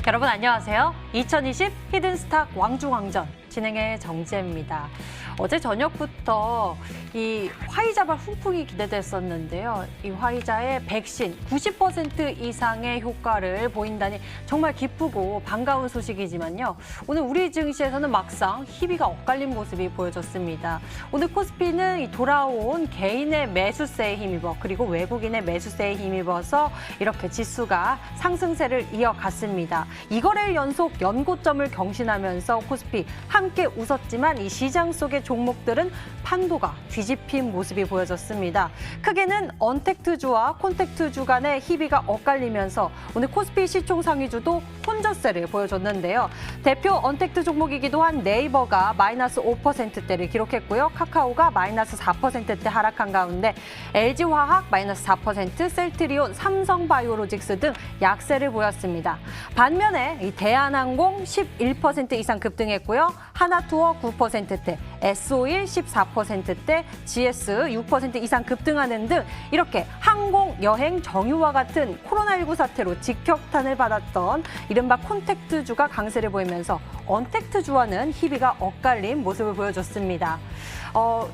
여러분 안녕하세요. 2020 히든스탁 왕중왕전 진행의 정지혜입니다. 어제 저녁부터 이 화이자발 훈풍이 기대됐었는데요. 이 화이자의 백신 90% 이상의 효과를 보인다니 정말 기쁘고 반가운 소식이지만요. 오늘 우리 증시에서는 막상 희비가 엇갈린 모습이 보여졌습니다. 오늘 코스피는 이 돌아온 개인의 매수세에 힘입어 그리고 외국인의 매수세에 힘입어서 이렇게 지수가 상승세를 이어갔습니다. 이거래일 연속 연고점을 경신하면서 코스피 함께 웃었지만 이 시장 속의 종목들은 판도가 뒤집힌 모습이 보여졌습니다. 크게는 언택트주와 콘택트주 간의 희비가 엇갈리면서 오늘 코스피 시총 상위주도 혼저세를 보여줬는데요. 대표 언택트 종목이기도 한 네이버가 마이너스 5%대를 기록했고요. 카카오가 마이너스 4%대 하락한 가운데 LG화학 마이너스 4%, 셀트리온, 삼성바이오로직스 등 약세를 보였습니다. 반면에 이 대한항공 11% 이상 급등했고요. 하나투어 9%대, S-오일 14%대, GS 6% 이상 급등하는 등 이렇게 항공, 여행, 정유와 같은 코로나19 사태로 직격탄을 받았던 이른바 콘택트주가 강세를 보이면서 언택트주와는 희비가 엇갈린 모습을 보여줬습니다.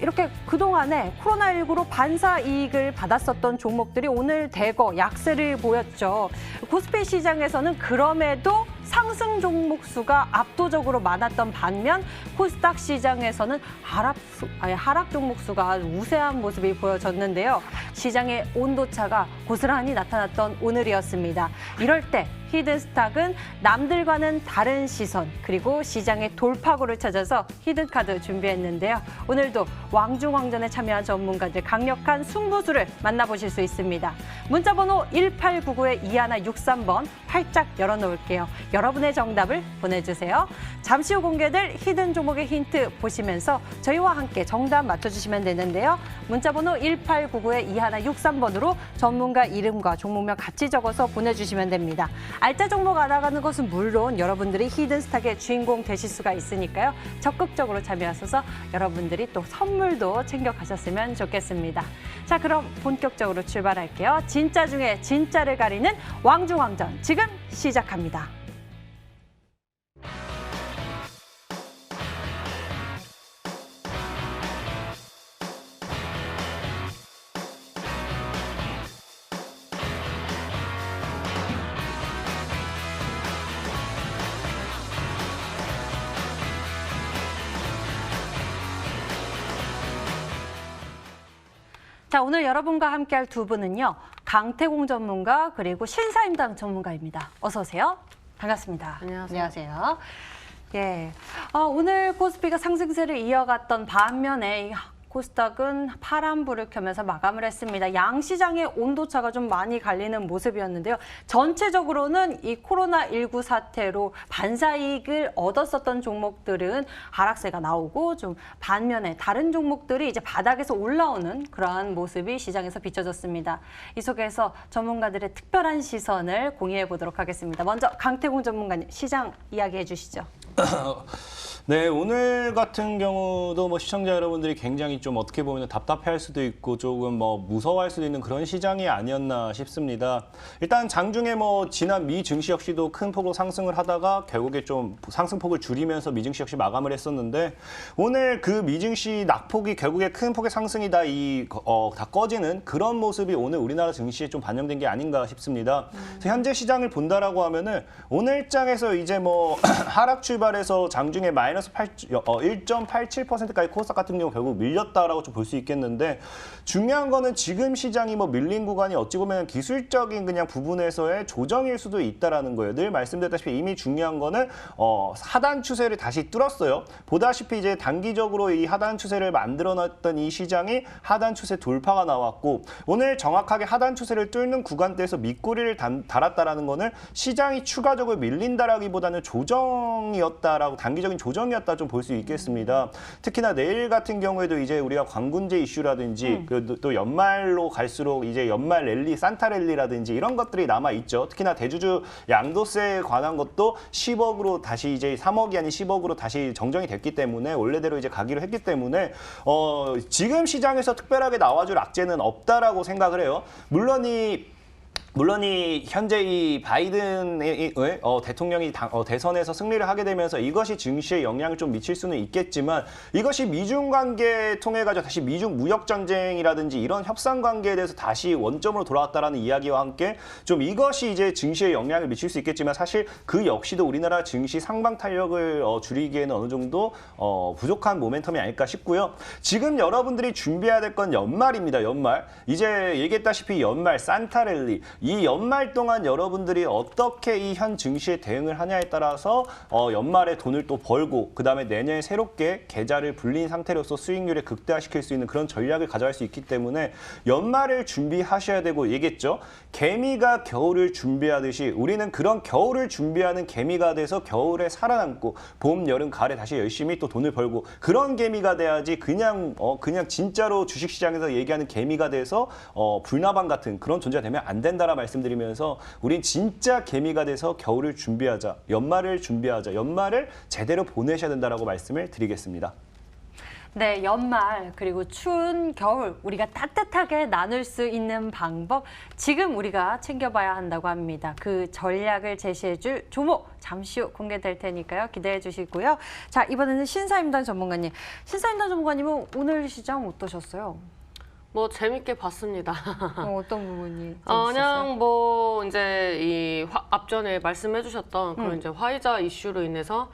이렇게 그동안에 코로나19로 반사 이익을 받았었던 종목들이 오늘 대거 약세를 보였죠. 코스피 시장에서는 그럼에도 상승 종목 수가 압도적으로 많았던 반면 코스닥 시장에서는 하락 종목 수가 우세한 모습이 보여졌는데요. 시장의 온도차가 고스란히 나타났던 오늘이었습니다. 이럴 때 히든스탁은 남들과는 다른 시선 그리고 시장의 돌파구를 찾아서 히든카드 준비했는데요. 오늘도 왕중왕전에 참여한 전문가들 강력한 승부수를 만나보실 수 있습니다. 문자번호 1899-2163번 활짝 열어놓을게요. 여러분의 정답을 보내주세요. 잠시 후 공개될 히든 종목의 힌트 보시면서 저희와 함께 정답 맞춰주시면 되는데요. 문자번호 1899-2163번으로 전문가 이름과 종목명 같이 적어서 보내주시면 됩니다. 알짜 종목 알아가는 것은 물론 여러분들이 히든스탁의 주인공 되실 수가 있으니까요. 적극적으로 참여하셔서 여러분들이 또 선물도 챙겨가셨으면 좋겠습니다. 자, 그럼 본격적으로 출발할게요. 진짜 중에 진짜를 가리는 왕중왕전 지금 시작합니다. 자, 오늘 여러분과 함께할 두 분은요. 강태공 전문가 그리고 신사임당 전문가입니다. 어서 오세요. 반갑습니다. 안녕하세요. 예, 오늘 코스피가 상승세를 이어갔던 반면에 코스닥은 파란불을 켜면서 마감을 했습니다. 양 시장의 온도차가 좀 많이 갈리는 모습이었는데요. 전체적으로는 이 코로나19 사태로 반사이익을 얻었었던 종목들은 하락세가 나오고 좀 반면에 다른 종목들이 이제 바닥에서 올라오는 그러한 모습이 시장에서 비춰졌습니다. 이 속에서 전문가들의 특별한 시선을 공유해 보도록 하겠습니다. 먼저 강태공 전문가님 시장 이야기해 주시죠. 네, 오늘 같은 경우도 시청자 여러분들이 굉장히 좀 어떻게 보면 답답해할 수도 있고 조금 무서워할 수도 있는 그런 시장이 아니었나 싶습니다. 일단 장중에 지난 미 증시 역시도 큰 폭으로 상승을 하다가 결국에 좀 상승폭을 줄이면서 미 증시 역시 마감을 했었는데 오늘 그 미 증시 낙폭이 결국에 큰 폭의 상승이 다 꺼지는 그런 모습이 오늘 우리나라 증시에 좀 반영된 게 아닌가 싶습니다. 그래서 현재 시장을 본다라고 하면은 오늘장에서 이제 하락 출발해서 장중에 마이너스 1.87%까지 코스닥 같은 경우 결국 밀렸다라고 좀 볼 수 있겠는데 중요한 거는 지금 시장이 밀린 구간이 어찌 보면 기술적인 그냥 부분에서의 조정일 수도 있다라는 거예요. 늘 말씀드렸다시피 이미 중요한 거는 하단 추세를 다시 뚫었어요. 보다시피 이제 단기적으로 이 하단 추세를 만들어놨던 이 시장이 하단 추세 돌파가 나왔고 오늘 정확하게 하단 추세를 뚫는 구간대에서 밑꼬리를 달았다라는 거는 시장이 추가적으로 밀린다라기보다는 조정이었다라고 단기적인 조정이었다 좀 볼 수 있겠습니다. 특히나 내일 같은 경우에도 이제 우리가 광군제 이슈라든지 또 연말로 갈수록 이제 연말 랠리, 산타 랠리라든지 이런 것들이 남아 있죠. 특히나 대주주 양도세에 관한 것도 10억으로 다시 이제 3억이 아닌 10억으로 다시 정정이 됐기 때문에 원래대로 이제 가기로 했기 때문에 지금 시장에서 특별하게 나와줄 악재는 없다라고 생각을 해요. 물론 물론 현재 이 바이든의 대통령이 대선에서 승리를 하게 되면서 이것이 증시에 영향을 좀 미칠 수는 있겠지만 이것이 미중 관계에 통해 가지고 다시 미중 무역 전쟁이라든지 이런 협상 관계에 대해서 다시 원점으로 돌아왔다라는 이야기와 함께 좀 이것이 이제 증시에 영향을 미칠 수 있겠지만 사실 그 역시도 우리나라 증시 상방 탄력을 줄이기에는 어느 정도 부족한 모멘텀이 아닐까 싶고요. 지금 여러분들이 준비해야 될 건 연말입니다. 연말. 이제 얘기했다시피 연말 산타랠리. 이 연말 동안 여러분들이 어떻게 이 현 증시에 대응을 하냐에 따라서 연말에 돈을 또 벌고 그다음에 내년에 새롭게 계좌를 불린 상태로서 수익률을 극대화시킬 수 있는 그런 전략을 가져갈 수 있기 때문에 연말을 준비하셔야 되고 얘기했죠. 개미가 겨울을 준비하듯이 우리는 그런 겨울을 준비하는 개미가 돼서 겨울에 살아남고 봄, 여름, 가을에 다시 열심히 또 돈을 벌고 그런 개미가 돼야지 그냥 진짜로 주식시장에서 얘기하는 개미가 돼서 불나방 같은 그런 존재가 되면 안 된다라 말씀드리면서 우린 진짜 개미가 돼서 겨울을 준비하자, 연말을 준비하자, 연말을 제대로 보내셔야 된다라고 말씀을 드리겠습니다. 네, 연말 그리고 추운 겨울 우리가 따뜻하게 나눌 수 있는 방법 지금 우리가 챙겨봐야 한다고 합니다. 그 전략을 제시해줄 종목 잠시 후 공개될 테니까요. 기대해 주시고요. 자, 이번에는 신사임당 전문가님. 신사임당 전문가님은 오늘 시장 어떠셨어요? 뭐 재밌게 봤습니다. 어떤 부분이 재밌었어요? 그냥 뭐 이제 이 앞전에 말씀해주셨던 그런 이제 화이자 이슈로 인해서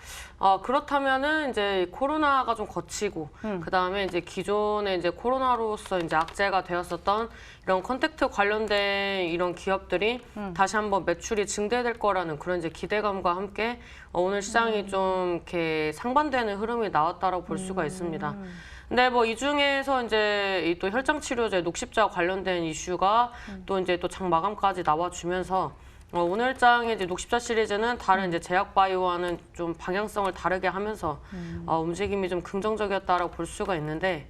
그렇다면은 이제 코로나가 좀 거치고 그 다음에 이제 기존에 이제 코로나로서 이제 악재가 되었었던 이런 컨택트 관련된 이런 기업들이 다시 한번 매출이 증대될 거라는 그런 이제 기대감과 함께 오늘 시장이 좀 이렇게 상반되는 흐름이 나왔다라고 볼 수가 있습니다. 근데 뭐 이 중에서 이제 또 혈장 치료제 녹십자 관련된 이슈가 또 이제 또 장 마감까지 나와주면서 오늘 장의 이제 녹십자 시리즈는 다른 이제 제약 바이오와는 좀 방향성을 다르게 하면서 움직임이 좀 긍정적이었다라고 볼 수가 있는데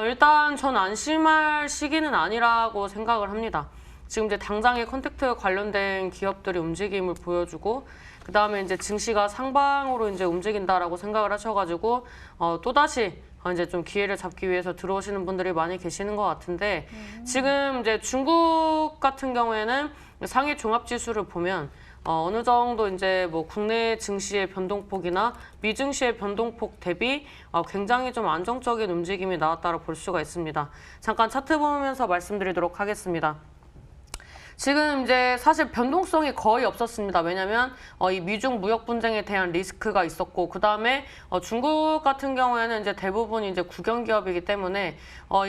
일단 전 안심할 시기는 아니라고 생각을 합니다. 지금 이제 당장의 컨택트 관련된 기업들이 움직임을 보여주고 그 다음에 이제 증시가 상방으로 이제 움직인다라고 생각을 하셔가지고 또 다시 이제 좀 기회를 잡기 위해서 들어오시는 분들이 많이 계시는 것 같은데 지금 이제 중국 같은 경우에는 상해 종합지수를 보면 어느 정도 이제 뭐 국내 증시의 변동폭이나 미증시의 변동폭 대비 굉장히 좀 안정적인 움직임이 나왔다고 볼 수가 있습니다. 잠깐 차트 보면서 말씀드리도록 하겠습니다. 지금 이제 사실 변동성이 거의 없었습니다. 왜냐하면 이 미중 무역 분쟁에 대한 리스크가 있었고 그 다음에 중국 같은 경우에는 이제 대부분 이제 국영 기업이기 때문에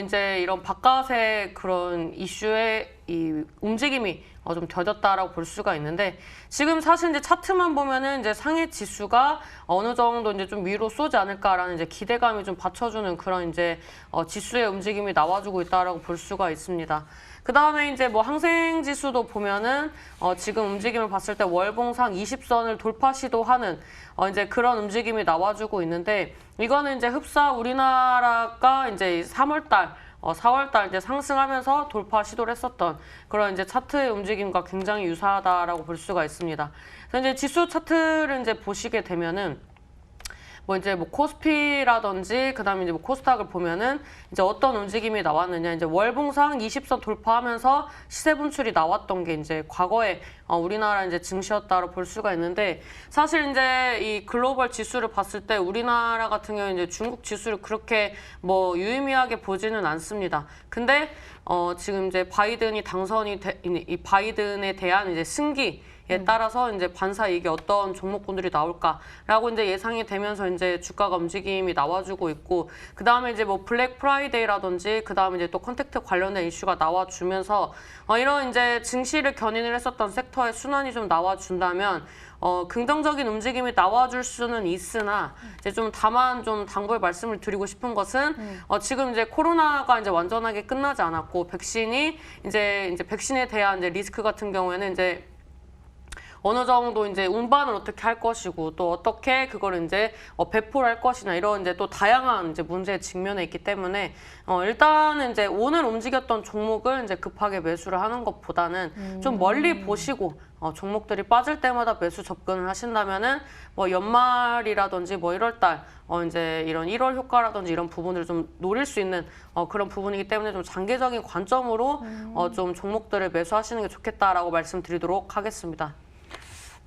이제 이런 바깥의 그런 이슈의 이 움직임이 좀 더뎠다라고 볼 수가 있는데 지금 사실 이제 차트만 보면은 이제 상해 지수가 어느 정도 이제 좀 위로 쏘지 않을까라는 이제 기대감이 좀 받쳐주는 그런 이제 지수의 움직임이 나와주고 있다라고 볼 수가 있습니다. 그 다음에 이제 뭐 항생 지수도 보면은 지금 움직임을 봤을 때 월봉상 20선을 돌파 시도하는 이제 그런 움직임이 나와주고 있는데 이거는 이제 흡사 우리나라가 이제 4월달 이제 상승하면서 돌파 시도를 했었던 그런 이제 차트의 움직임과 굉장히 유사하다라고 볼 수가 있습니다. 그래서 이제 지수 차트를 이제 보시게 되면은 뭐 이제 뭐 코스피라든지 그다음에 이제 뭐 코스닥을 보면은 이제 어떤 움직임이 나왔느냐 이제 월봉상 20선 돌파하면서 시세 분출이 나왔던 게 이제 과거에 우리나라 이제 증시였다고 볼 수가 있는데 사실 이제 이 글로벌 지수를 봤을 때 우리나라 같은 경우는 이제 중국 지수를 그렇게 뭐 유의미하게 보지는 않습니다. 근데 지금 이제 바이든이 이 바이든에 대한 이제 승기 에 따라서 이제 반사 이익이 어떤 종목군들이 나올까라고 이제 예상이 되면서 이제 주가가 움직임이 나와주고 있고 그 다음에 이제 뭐 블랙 프라이데이라든지 그 다음에 이제 또 컨택트 관련된 이슈가 나와주면서 이런 이제 증시를 견인을 했었던 섹터의 순환이 좀 나와준다면 긍정적인 움직임이 나와줄 수는 있으나 이제 좀 다만 좀 당부의 말씀을 드리고 싶은 것은 지금 이제 코로나가 이제 완전하게 끝나지 않았고 백신이 이제 백신에 대한 이제 리스크 같은 경우에는 이제 어느 정도 이제 운반을 어떻게 할 것이고 또 어떻게 그걸 이제 배포를 할 것이나 이런 이제 또 다양한 이제 문제에 직면해 있기 때문에 일단은 이제 오늘 움직였던 종목을 이제 급하게 매수를 하는 것보다는 좀 멀리 보시고 종목들이 빠질 때마다 매수 접근을 하신다면은 뭐 연말이라든지 뭐 1월 달 이제 이런 1월 효과라든지 이런 부분을 좀 노릴 수 있는 그런 부분이기 때문에 좀 장기적인 관점으로 좀 종목들을 매수하시는 게 좋겠다라고 말씀드리도록 하겠습니다.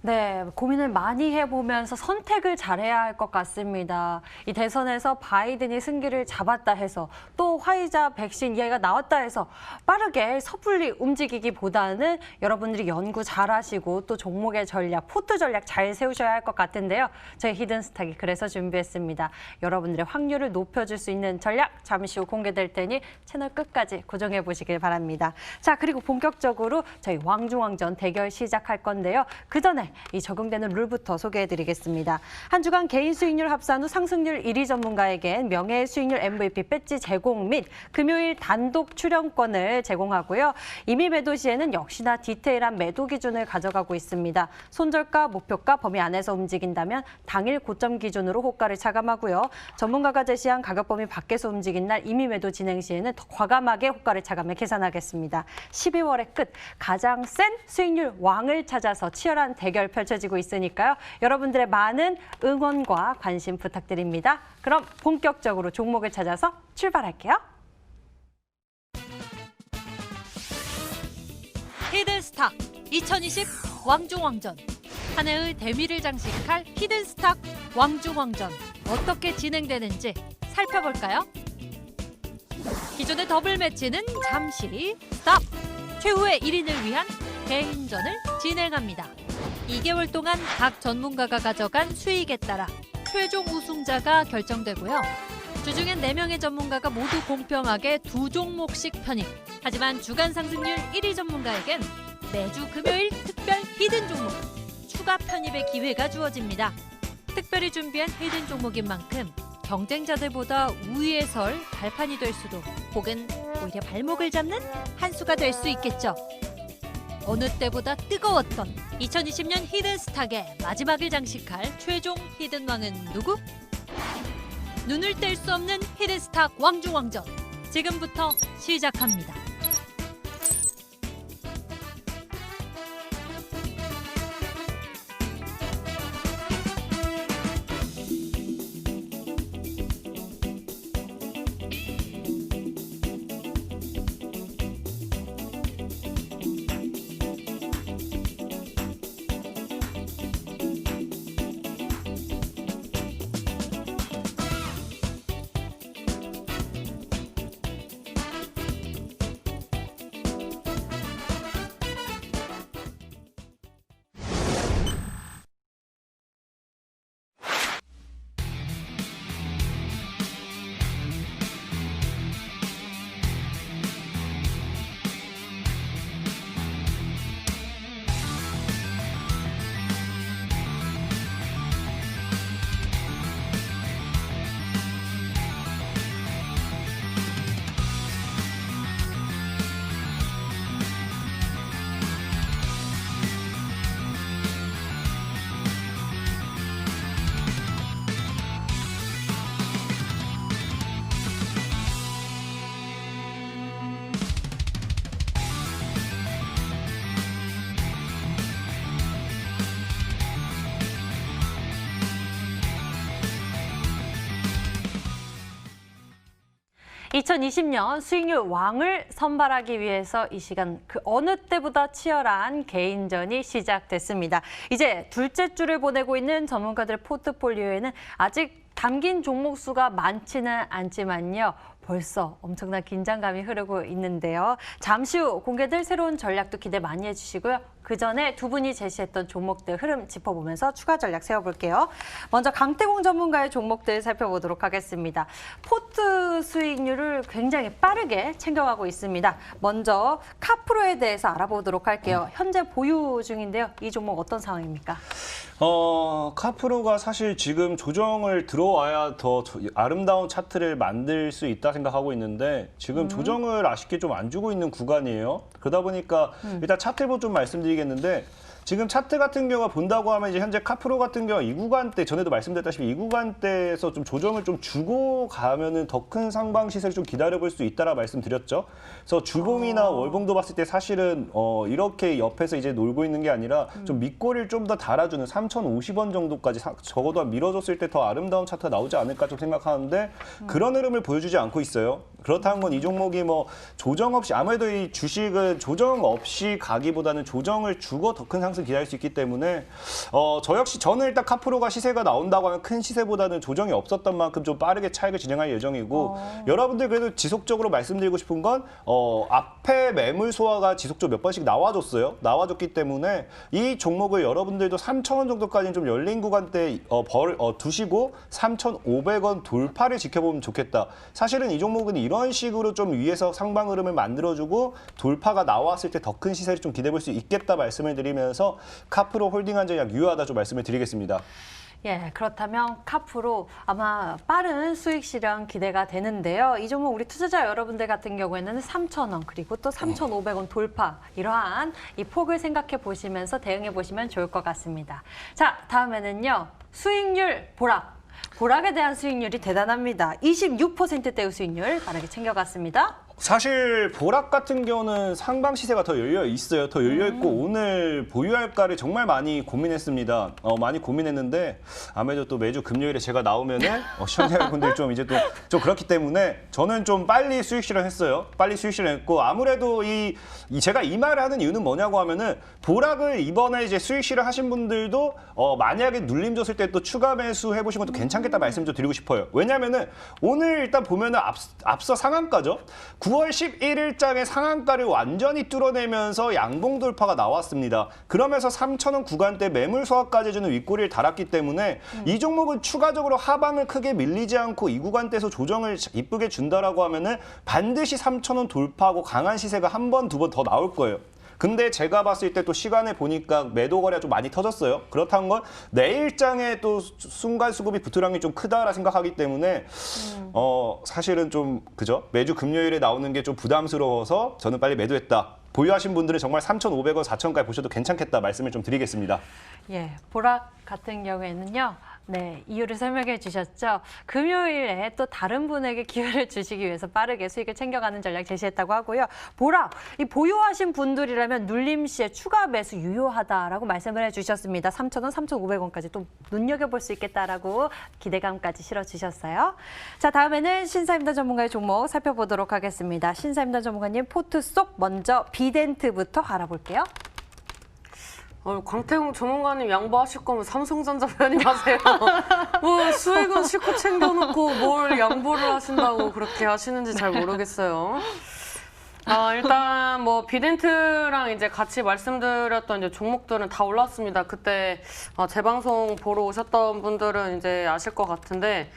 네, 고민을 많이 해보면서 선택을 잘해야 할 것 같습니다. 이 대선에서 바이든이 승기를 잡았다 해서 또 화이자 백신 이야기가 나왔다 해서 빠르게 섣불리 움직이기보다는 여러분들이 연구 잘하시고 또 종목의 전략, 포트 전략 잘 세우셔야 할 것 같은데요. 저희 히든스탁이 그래서 준비했습니다. 여러분들의 확률을 높여줄 수 있는 전략 잠시 후 공개될 테니 채널 끝까지 고정해 보시길 바랍니다. 자, 그리고 본격적으로 저희 왕중왕전 대결 시작할 건데요. 그 전에 이 적용되는 룰부터 소개해드리겠습니다. 한 주간 개인 수익률 합산 후 상승률 1위 전문가에겐 명예 수익률 MVP 배지 제공 및 금요일 단독 출연권을 제공하고요. 이미 매도 시에는 역시나 디테일한 매도 기준을 가져가고 있습니다. 손절가, 목표가 범위 안에서 움직인다면 당일 고점 기준으로 호가를 차감하고요. 전문가가 제시한 가격 범위 밖에서 움직인 날 이미 매도 진행 시에는 더 과감하게 호가를 차감해 계산하겠습니다. 12월의 끝, 가장 센 수익률 왕을 찾아서 치열한 대결 펼쳐지고 있으니까요. 여러분들의 많은 응원과 관심 부탁드립니다. 그럼 본격적으로 종목을 찾아서 출발할게요. 히든스탁 2020 왕중왕전. 한 해의 대미를 장식할 히든스탁 왕중왕전. 어떻게 진행되는지 살펴볼까요? 기존의 더블 매치는 잠시 스탑! 최후의 1인을 위한 개인전을 진행합니다. 2개월 동안 각 전문가가 가져간 수익에 따라 최종 우승자가 결정되고요. 주중엔 4명의 전문가가 모두 공평하게 2종목씩 편입. 하지만 주간 상승률 1위 전문가에겐 매주 금요일 특별 히든 종목, 추가 편입의 기회가 주어집니다. 특별히 준비한 히든 종목인 만큼 경쟁자들보다 우위에 설 발판이 될 수도, 혹은 오히려 발목을 잡는 한 수가 될 수 있겠죠. 어느 때보다 뜨거웠던 2020년 히든스탁의 마지막을 장식할 최종 히든왕은 누구? 눈을 뗄 수 없는 히든스탁 왕중왕전, 지금부터 시작합니다. (2020년) 수익률 왕을 선발하기 위해서 이 시간 그 어느 때보다 치열한 개인전이 시작됐습니다. 이제 둘째 주를 보내고 있는 전문가들 포트폴리오에는 아직 담긴 종목 수가 많지는 않지만요. 벌써 엄청난 긴장감이 흐르고 있는데요. 잠시 후 공개될 새로운 전략도 기대 많이 해주시고요. 그 전에 두 분이 제시했던 종목들 흐름 짚어보면서 추가 전략 세워볼게요. 먼저 강태공 전문가의 종목들 살펴보도록 하겠습니다. 포트 수익률을 굉장히 빠르게 챙겨가고 있습니다. 먼저 카프로에 대해서 알아보도록 할게요. 현재 보유 중인데요. 이 종목 어떤 상황입니까? 카프로가 사실 지금 조정을 들어와야 더 아름다운 차트를 만들 수 있다 생각하고 있는데 지금 조정을 아쉽게 좀 안 주고 있는 구간이에요. 그러다 보니까 일단 차트를 좀 말씀드리겠는데 지금 차트 같은 경우 본다고 하면 이제 현재 카프로 같은 경우 이 구간대 전에도 말씀드렸다시피 이 구간대에서 좀 조정을 좀 주고 가면은 더 큰 상방 시세를 좀 기다려볼 수 있다라 말씀드렸죠. 그래서 주봉이나 월봉도 봤을 때 사실은 이렇게 옆에서 이제 놀고 있는 게 아니라 좀 밑꼬리를 좀 더 달아주는 3,050원 정도까지 적어도 밀어줬을 때 더 아름다운 차트가 나오지 않을까 좀 생각하는데 그런 흐름을 보여주지 않고 있어요. 그렇다는 건 이 종목이 뭐 조정 없이 아무래도 이 주식은 조정 없이 가기보다는 조정을 주고 더 큰 상승 기다릴 수 있기 때문에 저는 일단 카프로가 시세가 나온다고 하면 큰 시세보다는 조정이 없었던 만큼 좀 빠르게 차익을 진행할 예정이고 여러분들 그래도 지속적으로 말씀드리고 싶은 건 앞에 매물 소화가 지속적으로 몇 번씩 나와줬어요. 나와줬기 때문에 이 종목을 여러분들도 3,000원 정도까지는 좀 열린 구간대 두시고 3,500원 돌파를 지켜보면 좋겠다. 사실은 이 종목은 이런 식으로 좀 위에서 상방 흐름을 만들어주고 돌파가 나왔을 때 더 큰 시세를 좀 기대해 볼 수 있겠다 말씀을 드리면서 카프로 홀딩한 전략 유효하다 좀 말씀을 드리겠습니다. 예, 그렇다면 카프로 아마 빠른 수익 실현 기대가 되는데요. 이 종목 우리 투자자 여러분들 같은 경우에는 3,000원 그리고 또 3,500원 돌파 이러한 이 폭을 생각해 보시면서 대응해 보시면 좋을 것 같습니다. 자, 다음에는요. 수익률 보락. 보락에 대한 수익률이 대단합니다. 26%대의 수익률 빠르게 챙겨갔습니다. 사실 보락 같은 경우는 상방 시세가 더 열려 있어요. 더 열려 있고 오늘 보유할까를 정말 많이 고민했습니다. 많이 고민했는데 아무래도 또 매주 금요일에 제가 나오면은 시청자분들 좀 이제 또 좀 그렇기 때문에 저는 좀 빨리 수익 실현했어요. 빨리 수익 실현했고 아무래도 제가 이 말을 하는 이유는 뭐냐고 하면은 보락을 이번에 이제 수익 실현하신 분들도 만약에 눌림 줬을 때 또 추가 매수 해보시면 또 괜찮겠다 말씀 좀 드리고 싶어요. 왜냐면은 오늘 일단 보면은 앞서 상한가죠. 9월 11일장에 상한가를 완전히 뚫어내면서 양봉 돌파가 나왔습니다. 그러면서 3,000원 구간대 매물 소화까지 주는 윗꼬리를 달았기 때문에 이 종목은 추가적으로 하방을 크게 밀리지 않고 이 구간대에서 조정을 이쁘게 준다라고 하면은 반드시 3,000원 돌파하고 강한 시세가 한 번, 두 번 더 나올 거예요. 근데 제가 봤을 때 또 시간에 보니까 매도 거래가 좀 많이 터졌어요. 그렇다는 건 내일장에 또 순간 수급이 부투량이 좀 크다라 생각하기 때문에 사실은 좀 그죠? 매주 금요일에 나오는 게 좀 부담스러워서 저는 빨리 매도했다. 보유하신 분들은 정말 3,500원, 4,000원까지 보셔도 괜찮겠다 말씀을 좀 드리겠습니다. 예, 보락 같은 경우에는요. 네, 이유를 설명해 주셨죠. 금요일에 또 다른 분에게 기회를 주시기 위해서 빠르게 수익을 챙겨가는 전략 제시했다고 하고요. 보락, 이 보유하신 분들이라면 눌림 시에 추가 매수 유효하다라고 말씀을 해주셨습니다. 3,000원, 3,500원까지 또 눈여겨볼 수 있겠다라고 기대감까지 실어주셨어요. 자, 다음에는 신사임당 전문가의 종목 살펴보도록 하겠습니다. 신사임당 전문가님 포트 속 먼저 비덴트부터 알아볼게요. 광태웅 전문가님 양보하실 거면 삼성전자 편입하세요. 뭐 수익은 실컷 챙겨놓고 뭘 양보를 하신다고 그렇게 하시는지 잘 모르겠어요. 일단 뭐 비덴트랑 이제 같이 말씀드렸던 이제 종목들은 다 올랐습니다. 그때 재방송 보러 오셨던 분들은 이제 아실 것 같은데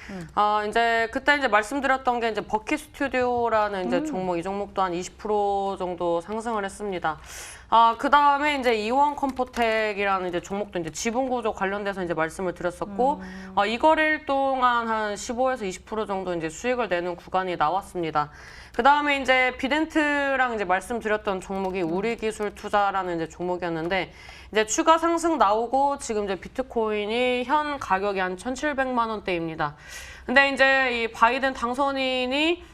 이제 그때 이제 말씀드렸던 게 이제 버킷 스튜디오라는 이제 종목, 이 종목도 한 20% 정도 상승을 했습니다. 그 다음에 이제 이원 컴포텍이라는 이제 종목도 이제 지분 구조 관련돼서 이제 말씀을 드렸었고, 이 거래일 동안 한 15에서 20% 정도 이제 수익을 내는 구간이 나왔습니다. 그 다음에 이제 비덴트랑 이제 말씀드렸던 종목이 우리기술투자라는 이제 종목이었는데, 이제 추가 상승 나오고 지금 이제 비트코인이 현 가격이 한 1,700만 원대입니다. 근데 이제 이 바이든 당선인이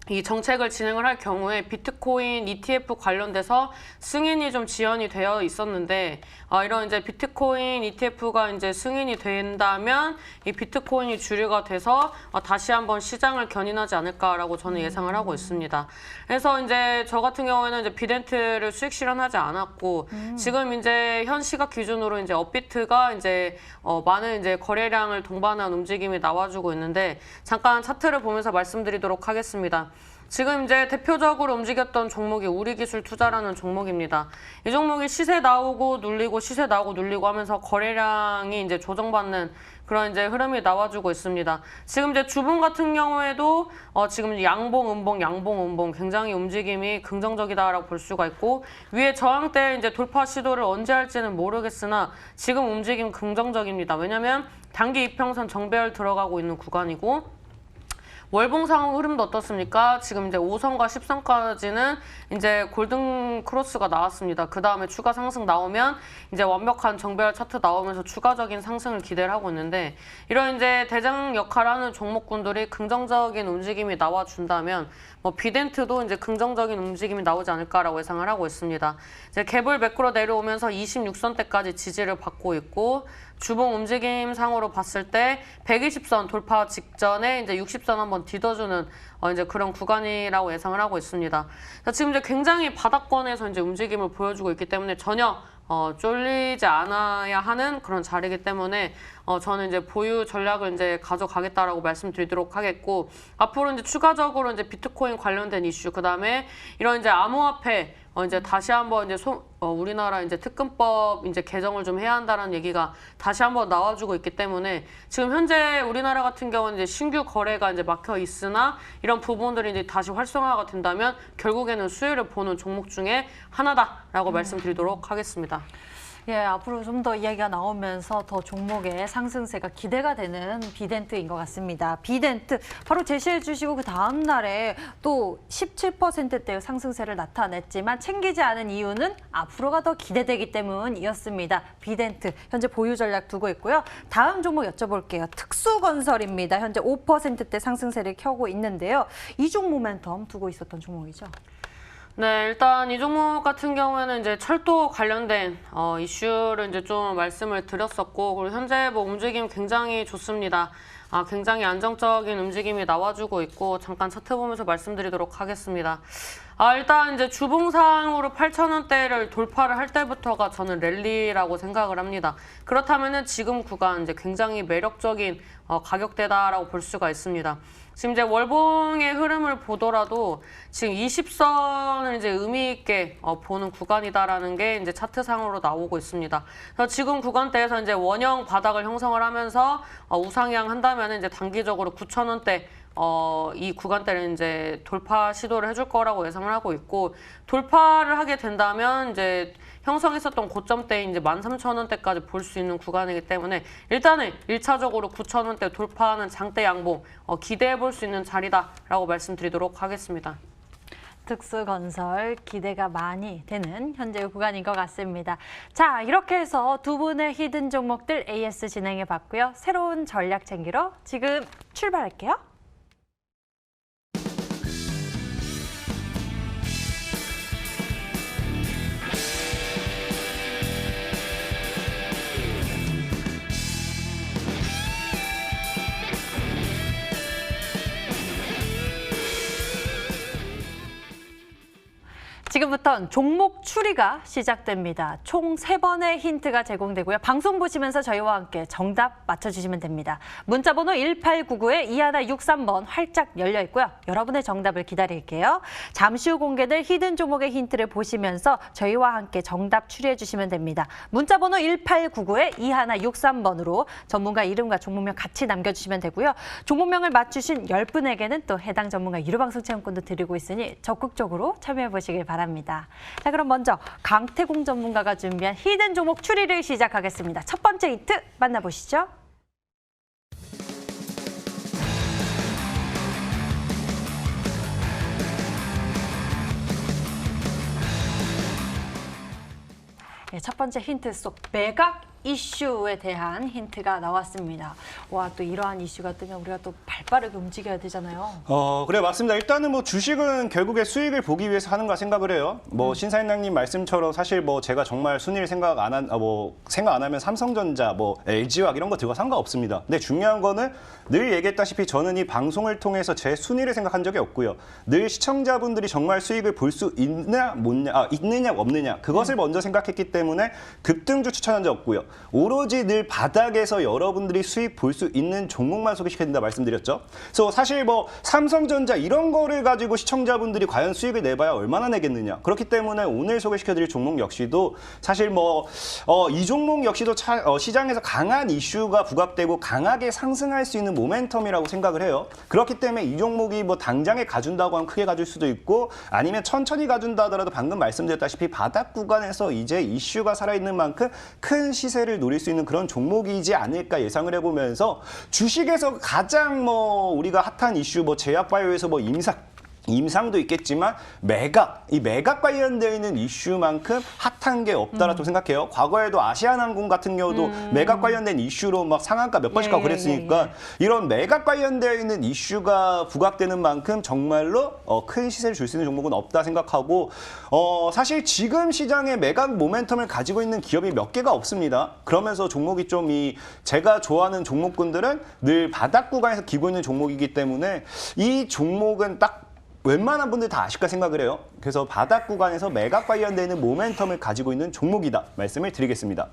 이 정책을 진행을 할 경우에 비트코인 ETF 관련돼서 승인이 좀 지연이 되어 있었는데 이런 이제 비트코인 ETF가 이제 승인이 된다면 이 비트코인이 주류가 돼서 다시 한번 시장을 견인하지 않을까라고 저는 예상을 하고 있습니다. 그래서 이제 저 같은 경우에는 이제 비덴트를 수익 실현하지 않았고 지금 이제 현 시각 기준으로 이제 업비트가 이제 많은 이제 거래량을 동반한 움직임이 나와주고 있는데 잠깐 차트를 보면서 말씀드리도록 하겠습니다. 지금 이제 대표적으로 움직였던 종목이 우리기술투자라는 종목입니다. 이 종목이 시세 나오고 눌리고 시세 나오고 눌리고 하면서 거래량이 이제 조정받는 그런 이제 흐름이 나와주고 있습니다. 지금 이제 주봉 같은 경우에도 지금 양봉, 음봉 굉장히 움직임이 긍정적이다라고 볼 수가 있고 위에 저항대 이제 돌파 시도를 언제 할지는 모르겠으나 지금 움직임 긍정적입니다. 왜냐하면 단기 이평선 정배열 들어가고 있는 구간이고 월봉상 흐름도 어떻습니까? 지금 이제 5선과 10선까지는 이제 골든 크로스가 나왔습니다. 그 다음에 추가 상승 나오면 이제 완벽한 정배열 차트 나오면서 추가적인 상승을 기대를 하고 있는데, 이런 이제 대장 역할하는 종목군들이 긍정적인 움직임이 나와준다면 뭐 비덴트도 이제 긍정적인 움직임이 나오지 않을까라고 예상을 하고 있습니다. 이제 갭을 매크로 내려오면서 26선대까지 지지를 받고 있고, 주봉 움직임 상으로 봤을 때 120선 돌파 직전에 이제 60선 한번 뒤져주는 이제 그런 구간이라고 예상을 하고 있습니다. 지금 이제 굉장히 바닥권에서 이제 움직임을 보여주고 있기 때문에 전혀 쫄리지 않아야 하는 그런 자리이기 때문에 저는 이제 보유 전략을 이제 가져가겠다라고 말씀드리도록 하겠고, 앞으로 이제 추가적으로 이제 비트코인 관련된 이슈, 그 다음에 이런 이제 암호화폐 이제 다시 한번 이제 우리나라 이제 특근법 이제 개정을 좀 해야 한다는 얘기가 다시 한번 나와주고 있기 때문에, 지금 현재 우리나라 같은 경우는 이제 신규 거래가 이제 막혀 있으나 이런 부분들이 이제 다시 활성화가 된다면 결국에는 수혜를 보는 종목 중에 하나다라고 말씀드리도록 하겠습니다. 예, 앞으로 좀 더 이야기가 나오면서 더 종목의 상승세가 기대가 되는 비덴트인 것 같습니다. 비덴트 바로 제시해 주시고 그 다음 날에 또 17%대의 상승세를 나타냈지만 챙기지 않은 이유는 앞으로가 더 기대되기 때문이었습니다. 비덴트 현재 보유 전략 두고 있고요. 다음 종목 여쭤볼게요. 특수건설입니다. 현재 5%대 상승세를 켜고 있는데요. 이중 모멘텀 두고 있었던 종목이죠. 네, 일단 이 종목 같은 경우에는 이제 철도 관련된 이슈를 이제 좀 말씀을 드렸었고, 그리고 현재 뭐 움직임 굉장히 좋습니다. 굉장히 안정적인 움직임이 나와주고 있고, 잠깐 차트 보면서 말씀드리도록 하겠습니다. 일단 이제 주봉상으로 8,000원대를 돌파를 할 때부터가 저는 랠리라고 생각을 합니다. 그렇다면은 지금 구간 이제 굉장히 매력적인 가격대다라고 볼 수가 있습니다. 지금 이제 월봉의 흐름을 보더라도 지금 20선을 이제 의미 있게 보는 구간이다라는 게 이제 차트상으로 나오고 있습니다. 그래서 지금 구간대에서 이제 원형 바닥을 형성을 하면서 우상향 한다면 이제 단기적으로 9,000원대 이 구간대를 이제 돌파 시도를 해줄 거라고 예상을 하고 있고, 돌파를 하게 된다면 이제 형성했었던 고점대 이제 13,000원대까지 볼 수 있는 구간이기 때문에 일단은 1차적으로 9,000원대 돌파하는 장대 양봉 기대해 볼 수 있는 자리다라고 말씀드리도록 하겠습니다. 특수건설 기대가 많이 되는 현재 구간인 것 같습니다. 자, 이렇게 해서 두 분의 히든 종목들 AS 진행해 봤고요. 새로운 전략 챙기러 지금 출발할게요. 지금부터는 종목 추리가 시작됩니다. 총 3번의 힌트가 제공되고요. 방송 보시면서 저희와 함께 정답 맞춰주시면 됩니다. 문자번호 1899에 2163번 활짝 열려 있고요. 여러분의 정답을 기다릴게요. 잠시 후 공개될 히든 종목의 힌트를 보시면서 저희와 함께 정답 추리해 주시면 됩니다. 문자번호 1899에 2163번으로 전문가 이름과 종목명 같이 남겨주시면 되고요. 종목명을 맞추신 10분에게는 또 해당 전문가 유료방송 체험권도 드리고 있으니 적극적으로 참여해 보시길 바랍니다. 자, 그럼 먼저 강태공 전문가가 준비한 히든 종목 추리를 시작하겠습니다. 첫 번째 힌트 만나보시죠. 네, 첫 번째 힌트 속 매각 이슈에 대한 힌트가 나왔습니다. 와, 또 이러한 이슈가 뜨면 우리가 또 발빠르게 움직여야 되잖아요. 그래 맞습니다. 일단은 뭐 주식은 결국에 수익을 보기 위해서 하는가 생각을 해요. 뭐 신사임당님 말씀처럼 사실 뭐 제가 정말 순위를 생각 안 하면 삼성전자, 뭐 LG화학 이런 거 들어가 상관없습니다. 근데 중요한 거는 늘 얘기했다시피 저는 이 방송을 통해서 제 순위를 생각한 적이 없고요. 늘 시청자분들이 정말 수익을 볼 수 있느냐 없느냐 그것을 먼저 생각했기 때문에 급등주 추천한 적 없고요. 오로지 늘 바닥에서 여러분들이 수익 볼 수 있는 종목만 소개시켜준다 말씀드렸죠. 그래서 사실 뭐 삼성전자 이런 거를 가지고 시청자분들이 과연 수익을 내봐야 얼마나 내겠느냐. 그렇기 때문에 오늘 소개시켜드릴 종목 역시도 사실 뭐 이 종목 역시도 시장에서 강한 이슈가 부각되고 강하게 상승할 수 있는 모멘텀이라고 생각을 해요. 그렇기 때문에 이 종목이 뭐 당장에 가준다고 하면 크게 가줄 수도 있고, 아니면 천천히 가준다 하더라도 방금 말씀드렸다시피 바닥 구간에서 이제 이슈가 살아있는 만큼 큰 시세 추세를 노릴 수 있는 그런 종목이지 않을까 예상을 해보면서 주식에서 가장 우리가 핫한 이슈 제약바이오에서 임상도 있겠지만 이 매각 관련되어 있는 이슈만큼 핫한 게 없다라 좀 생각해요. 과거에도 아시아나항공 같은 경우도 매각 관련된 이슈로 막 상한가 몇 번씩 가고 그랬으니까 이런 매각 관련되어 있는 이슈가 부각되는 만큼 정말로 큰 시세를 줄 수 있는 종목은 없다 생각하고 사실 지금 시장에 매각 모멘텀을 가지고 있는 기업이 몇 개가 없습니다. 그러면서 종목이 좀 제가 좋아하는 종목군들은 늘 바닥 구간에서 기고 있는 종목이기 때문에 이 종목은 딱 웬만한 분들 다 아실까 생각을 해요. 그래서 바닥 구간에서 매각 관련되는 모멘텀을 가지고 있는 종목이다 말씀을 드리겠습니다.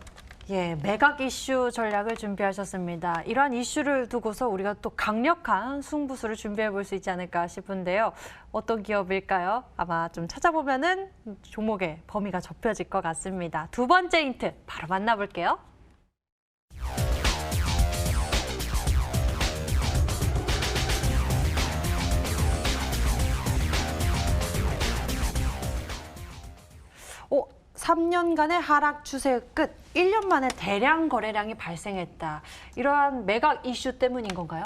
예, 매각 이슈 전략을 준비하셨습니다. 이러한 이슈를 두고서 우리가 또 강력한 승부수를 준비해 볼 수 있지 않을까 싶은데요. 어떤 기업일까요? 아마 좀 찾아보면은 종목의 범위가 좁혀질 것 같습니다. 두 번째 힌트 바로 만나볼게요. 오, 3년간의 하락 추세 끝, 1년 만에 대량 거래량이 발생했다. 이러한 매각 이슈 때문인 건가요?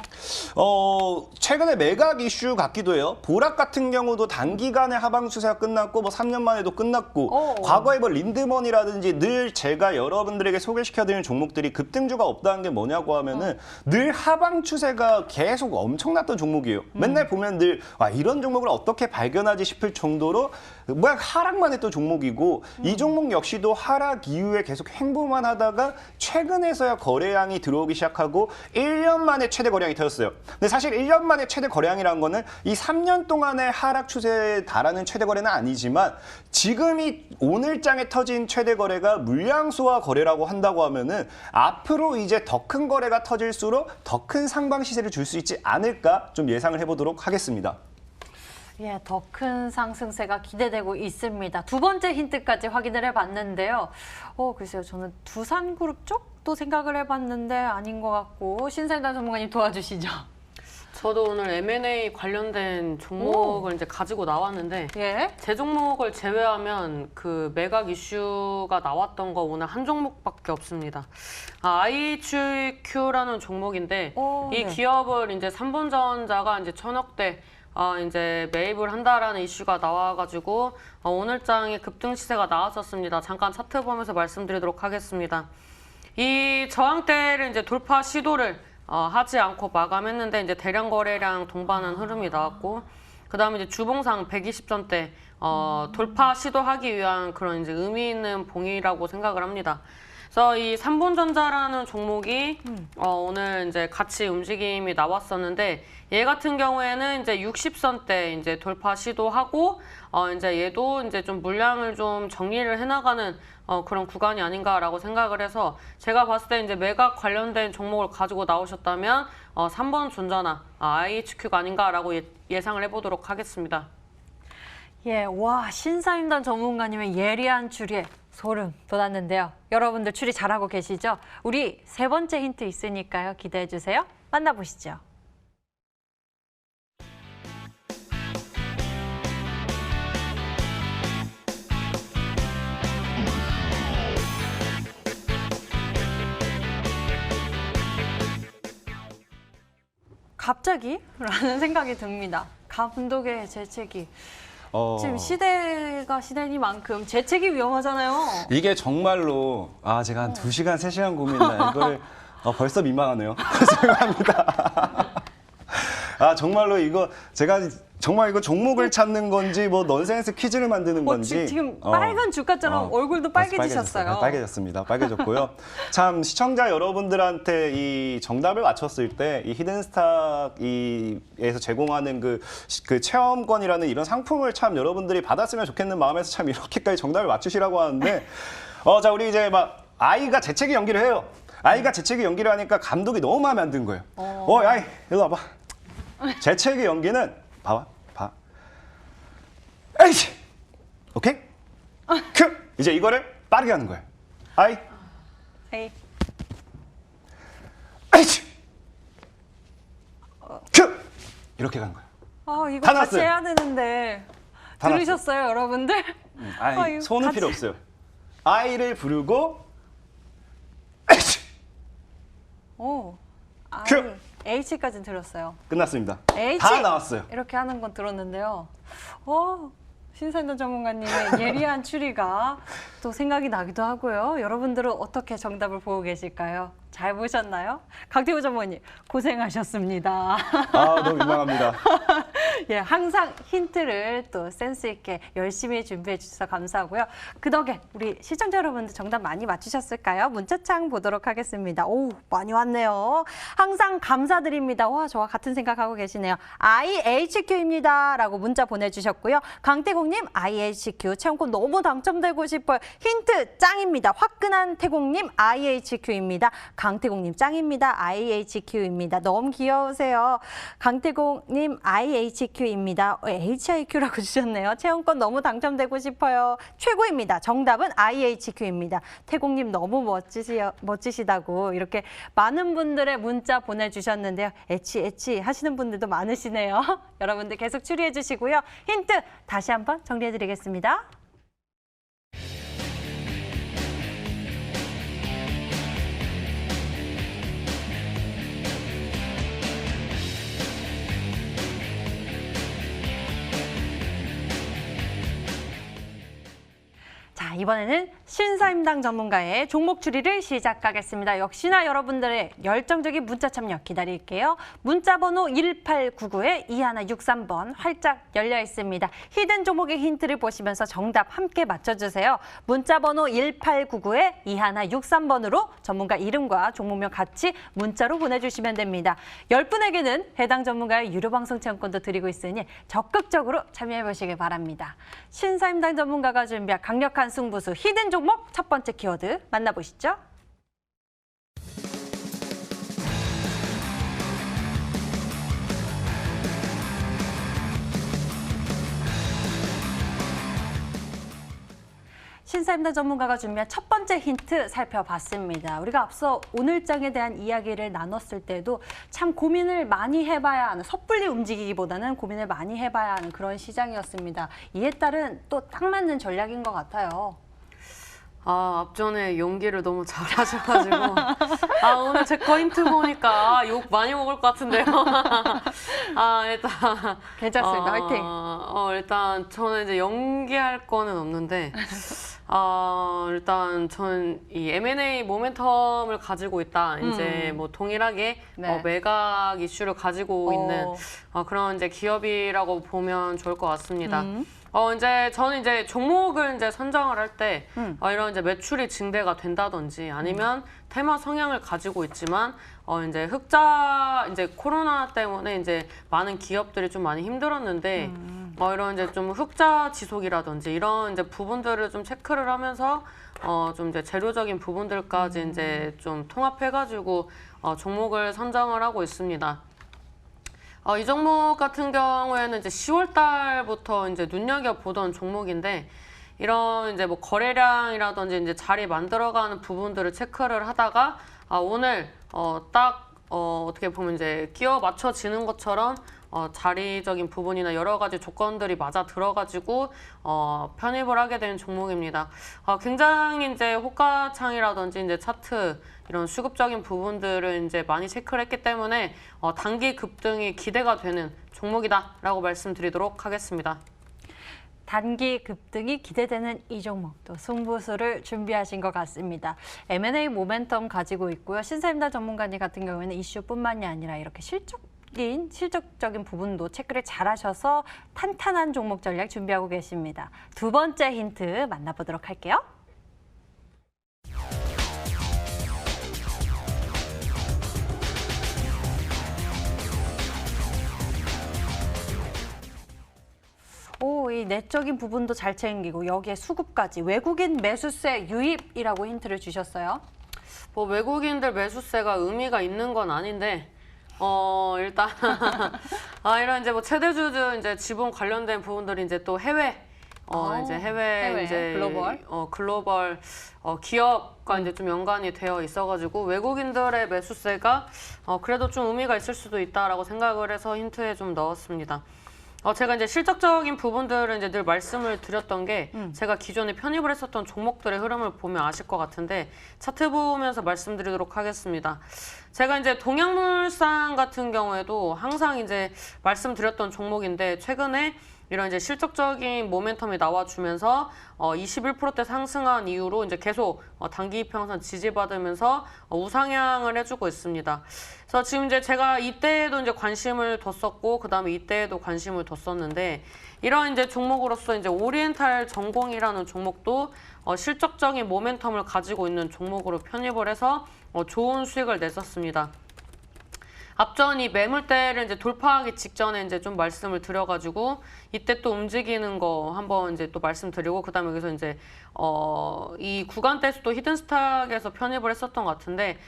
최근에 매각 이슈 같기도 해요. 보락 같은 경우도 단기간에 하방 추세가 끝났고 3년 만에도 끝났고 과거에 린드먼이라든지 늘 제가 여러분들에게 소개시켜드리는 종목들이 급등주가 없다는 게 뭐냐고 하면은 늘 하방 추세가 계속 엄청났던 종목이에요. 맨날 보면 늘 이런 종목을 어떻게 발견하지 싶을 정도로 하락만 했던 종목이고 이 종목 역시도 하락 이후에 계속 횡보만 하다가 최근에서야 거래량이 들어오기 시작하고 1년 만에 최대 거래량이 터졌어요. 근데 사실 1년 만에 최대 거래량이라는 거는 이 3년 동안의 하락 추세에 달하는 최대 거래는 아니지만 지금이 오늘장에 터진 최대 거래가 물량 소화 거래라고 한다고 하면은 앞으로 이제 더 큰 거래가 터질수록 더 큰 상방 시세를 줄 수 있지 않을까 좀 예상을 해보도록 하겠습니다. 예, 더 큰 상승세가 기대되고 있습니다. 두 번째 힌트까지 확인을 해봤는데요. 글쎄요, 저는 두산그룹 쪽도 생각을 해봤는데 아닌 것 같고 신사임당 전문가님 도와주시죠. 저도 오늘 M&A 관련된 종목을 이제 가지고 나왔는데 제 종목을 제외하면 그 매각 이슈가 나왔던 거 오늘 한 종목밖에 없습니다. IHQ라는 종목인데 이 기업을 이제 삼본전자가 이제 1,000억대 이제 매입을 한다라는 이슈가 나와가지고 오늘장에 급등 시세가 나왔었습니다. 잠깐 차트 보면서 말씀드리도록 하겠습니다. 이 저항대를 이제 돌파 시도를 하지 않고 마감했는데 이제 대량 거래량 동반한 흐름이 나왔고 그다음에 이제 주봉상 120전대 돌파 시도하기 위한 그런 이제 의미 있는 봉이라고 생각을 합니다. 그래서 이 삼본전자라는 종목이 오늘 이제 같이 움직임이 나왔었는데 얘 같은 경우에는 이제 60선대 이제 돌파 시도하고 이제 얘도 이제 좀 물량을 좀 정리를 해나가는 그런 구간이 아닌가라고 생각을 해서 제가 봤을 때 이제 매각 관련된 종목을 가지고 나오셨다면 3번 전자나 IHQ가 아닌가라고 예상을 해보도록 하겠습니다. 예, 와, 신사임당 전문가님의 예리한 추리에 소름 돋았는데요. 여러분들 추리 잘하고 계시죠? 우리 세 번째 힌트 있으니까요. 기대해 주세요. 만나보시죠. 갑자기? 라는 생각이 듭니다. 감독의 재채기. 지금 시대가 시대니만큼 재채기 위험하잖아요. 이게 정말로 제가 한 2시간, 3시간 고민했나 이걸 벌써 민망하네요. 죄송합니다. 정말로 이거 제가 정말 이거 종목을 찾는 건지 넌센스 퀴즈를 만드는 건지 지금 빨간 주가처럼 얼굴도 빨개지셨어요. 빨개졌습니다. 빨개졌고요. 참 시청자 여러분들한테 이 정답을 맞췄을 때 이 히든스탁에서 제공하는 그 체험권이라는 이런 상품을 참 여러분들이 받았으면 좋겠는 마음에서 참 이렇게까지 정답을 맞추시라고 하는데 자 우리 이제 아이가 재채기 연기를 해요. 아이가 재채기 연기를 하니까 감독이 너무 마음에 안 든 거예요. 아이 일로 와봐. 재채기 연기는 봐. 에이씨! 오케이? 큐! 이제 이거를 빠르게 하는 거예요. 아이. 에이씨! 큐! 이렇게 가는 거예요. 이거 같이 해야 되는데. 들으셨어요, 여러분들? 손은 필요 없어요. 아이를 부르고 오, 큐! H까지는 들었어요. 끝났습니다. H! 다 나왔어요. 이렇게 하는 건 들었는데요. 신사임당 전문가님의 예리한 추리가 또 생각이 나기도 하고요. 여러분들은 어떻게 정답을 보고 계실까요? 잘 보셨나요? 강태우 전문가님 고생하셨습니다. 아, 너무 민망합니다. 예, 항상 힌트를 또 센스 있게 열심히 준비해 주셔서 감사하고요. 그 덕에 우리 시청자 여러분들 정답 많이 맞추셨을까요? 문자창 보도록 하겠습니다. 오, 많이 왔네요. 항상 감사드립니다. 와, 저와 같은 생각하고 계시네요. IHQ입니다. 라고 문자 보내주셨고요. 강태공님, IHQ 체험권 너무 당첨되고 싶어요. 힌트 짱입니다. 화끈한 태공님, IHQ입니다. 강태공님 짱입니다. IHQ입니다. 너무 귀여우세요. 강태공님 IHQ입니다. HIQ라고 주셨네요. 체험권 너무 당첨되고 싶어요. 최고입니다. 정답은 IHQ입니다. 태공님 너무 멋지시다고 이렇게 많은 분들의 문자 보내주셨는데요. 애치 하시는 분들도 많으시네요. 여러분들 계속 추리해 주시고요. 힌트 다시 한번 정리해 드리겠습니다. 자, 이번에는 신사임당 전문가의 종목 추리를 시작하겠습니다. 역시나 여러분들의 열정적인 문자 참여 기다릴게요. 문자 번호 1899-2163번 활짝 열려 있습니다. 히든 종목의 힌트를 보시면서 정답 함께 맞춰주세요. 문자 번호 1899-2163번으로 전문가 이름과 종목명 같이 문자로 보내주시면 됩니다. 10분에게는 해당 전문가의 유료 방송 체험권도 드리고 있으니 적극적으로 참여해 보시길 바랍니다. 신사임당 전문가가 준비한 강력한 승부수 히든 종목 첫 번째 키워드 만나보시죠. 신사임당 전문가가 준비한 첫 번째 힌트 살펴봤습니다. 우리가 앞서 오늘장에 대한 이야기를 나눴을 때도 참 고민을 많이 해봐야 하는, 섣불리 움직이기보다는 고민을 많이 해봐야 하는 그런 시장이었습니다. 이에 따른 또 딱 맞는 전략인 것 같아요. 앞전에 연기를 너무 잘하셔가지고 오늘 제 거 힌트 보니까 욕 많이 먹을 것 같은데요. 일단 괜찮습니다. 화이팅! 일단 저는 이제 연기할 거는 없는데 일단 저는 이 M&A 모멘텀을 가지고 있다. 이제 뭐 동일하게 네. 매각 이슈를 가지고 있는 그런 이제 기업이라고 보면 좋을 것 같습니다. 이제 저는 이제 종목을 이제 선정을 할 때 이런 이제 매출이 증대가 된다든지 아니면 테마 성향을 가지고 있지만 이제 이제 코로나 때문에 이제 많은 기업들이 좀 많이 힘들었는데 이런 이제 좀 흑자 지속이라든지 이런 이제 부분들을 좀 체크를 하면서 좀 이제 재료적인 부분들까지 이제 좀 통합해가지고 종목을 선정을 하고 있습니다. 이 종목 같은 경우에는 이제 10월 달부터 이제 눈여겨보던 종목인데, 이런 이제 뭐 거래량이라든지 이제 자리 만들어가는 부분들을 체크를 하다가, 오늘, 어떻게 보면 이제 끼워 맞춰지는 것처럼, 자리적인 부분이나 여러 가지 조건들이 맞아 들어가지고 편입을 하게 된 종목입니다. 굉장히 이제 호가창이라든지 이제 차트 이런 수급적인 부분들을 이제 많이 체크를 했기 때문에 단기 급등이 기대가 되는 종목이다라고 말씀드리도록 하겠습니다. 단기 급등이 기대되는 이 종목, 또 승부수를 준비하신 것 같습니다. M&A 모멘텀 가지고 있고요. 신사임당 전문가님 같은 경우에는 이슈뿐만이 아니라 이렇게 실적적인 부분도 체크를 잘 하셔서 탄탄한 종목 전략 준비하고 계십니다. 두 번째 힌트 만나보도록 할게요. 이 내적인 부분도 잘 챙기고 여기에 수급까지 외국인 매수세 유입이라고 힌트를 주셨어요. 뭐 외국인들 매수세가 의미가 있는 건 아닌데 일단 이런 이제 뭐 최대주주 이제 지분 관련된 부분들이 이제 또 해외 이제 해외 이제 글로벌 기업과 이제 좀 연관이 되어 있어가지고 외국인들의 매수세가 그래도 좀 의미가 있을 수도 있다라고 생각을 해서 힌트에 좀 넣었습니다. 제가 이제 실적적인 부분들은 이제 늘 말씀을 드렸던 게 제가 기존에 편입을 했었던 종목들의 흐름을 보면 아실 것 같은데 차트 보면서 말씀드리도록 하겠습니다. 제가 이제 동양물산 같은 경우에도 항상 이제 말씀드렸던 종목인데 최근에 이런 이제 실적적인 모멘텀이 나와주면서 21%대 상승한 이후로 이제 계속 단기 이평선 지지받으면서 우상향을 해주고 있습니다. 그래서 지금 이제 제가 이때에도 이제 관심을 뒀었고 그다음에 이때에도 관심을 뒀었는데 이런 이제 종목으로서 이제 오리엔탈 전공이라는 종목도 실적적인 모멘텀을 가지고 있는 종목으로 편입을 해서 좋은 수익을 냈었습니다. 앞전 이 매물대를 이제 돌파하기 직전에 이제 좀 말씀을 드려가지고 이때 또 움직이는 거 한번 이제 또 말씀드리고 그다음에 여기서 이제 이 구간대에서도 히든스탁에서 편입을 했었던 것 같은데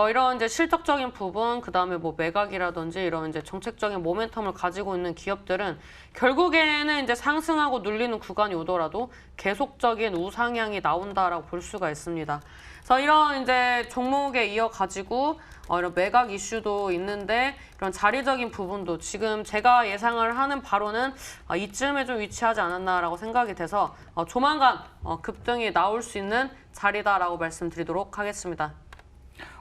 이런 이제 실적적인 부분 그다음에 뭐 매각이라든지 이런 이제 정책적인 모멘텀을 가지고 있는 기업들은 결국에는 이제 상승하고 눌리는 구간이 오더라도 계속적인 우상향이 나온다라고 볼 수가 있습니다. 그래서 이런 이제 종목에 이어 가지고 이런 매각 이슈도 있는데 이런 자리적인 부분도 지금 제가 예상을 하는 바로는 이쯤에 좀 위치하지 않았나라고 생각이 돼서 조만간 급등이 나올 수 있는 자리다라고 말씀드리도록 하겠습니다.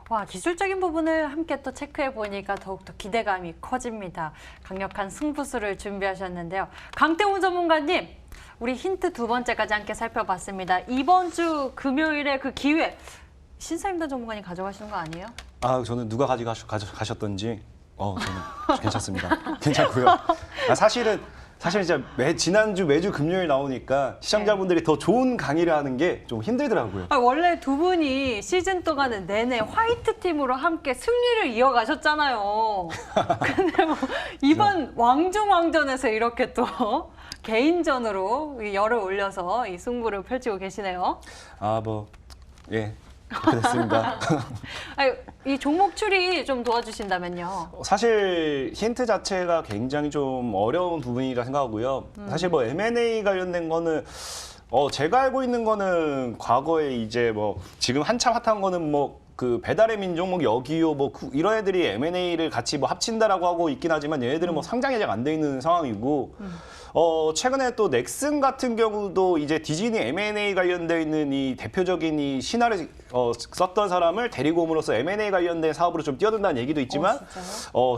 와, 기술적인 부분을 함께 또 체크해 보니까 더욱더 기대감이 커집니다. 강력한 승부수를 준비하셨는데요. 강태훈 전문가님, 우리 힌트 두 번째까지 함께 살펴봤습니다. 이번 주 금요일에 그 기회, 신사임당 전문가님 가져가시는 거 아니에요? 저는 누가 가져가셨던지 저는 괜찮습니다. 괜찮고요. 사실 진짜 지난주 매주 금요일 나오니까 시청자분들이 더 좋은 강의를 하는 게 좀 힘들더라고요. 원래 두 분이 시즌 동안은 내내 화이트 팀으로 함께 승리를 이어가셨잖아요. 근데 뭐 이번 왕중왕전에서 이렇게 또 개인전으로 열을 올려서 이 승부를 펼치고 계시네요. 예. 그렇게 됐습니다. 이 종목 추리 좀 도와주신다면요. 사실 힌트 자체가 굉장히 좀 어려운 부분이라 생각하고요. 사실 뭐 M&A 관련된 거는 제가 알고 있는 거는 과거에 이제 뭐 지금 한참 핫한 거는 뭐 그 배달의 민족, 뭐 여기요, 뭐 이런 애들이 M&A를 같이 뭐 합친다라고 하고 있긴 하지만 얘네들은 뭐 상장이 아직 안 돼 있는 상황이고. 최근에 또 넥슨 같은 경우도 이제 디즈니 M&A 관련돼 있는 이 대표적인 이 신화를 썼던 사람을 데리고 옴으로써 M&A 관련된 사업으로 좀 뛰어든다는 얘기도 있지만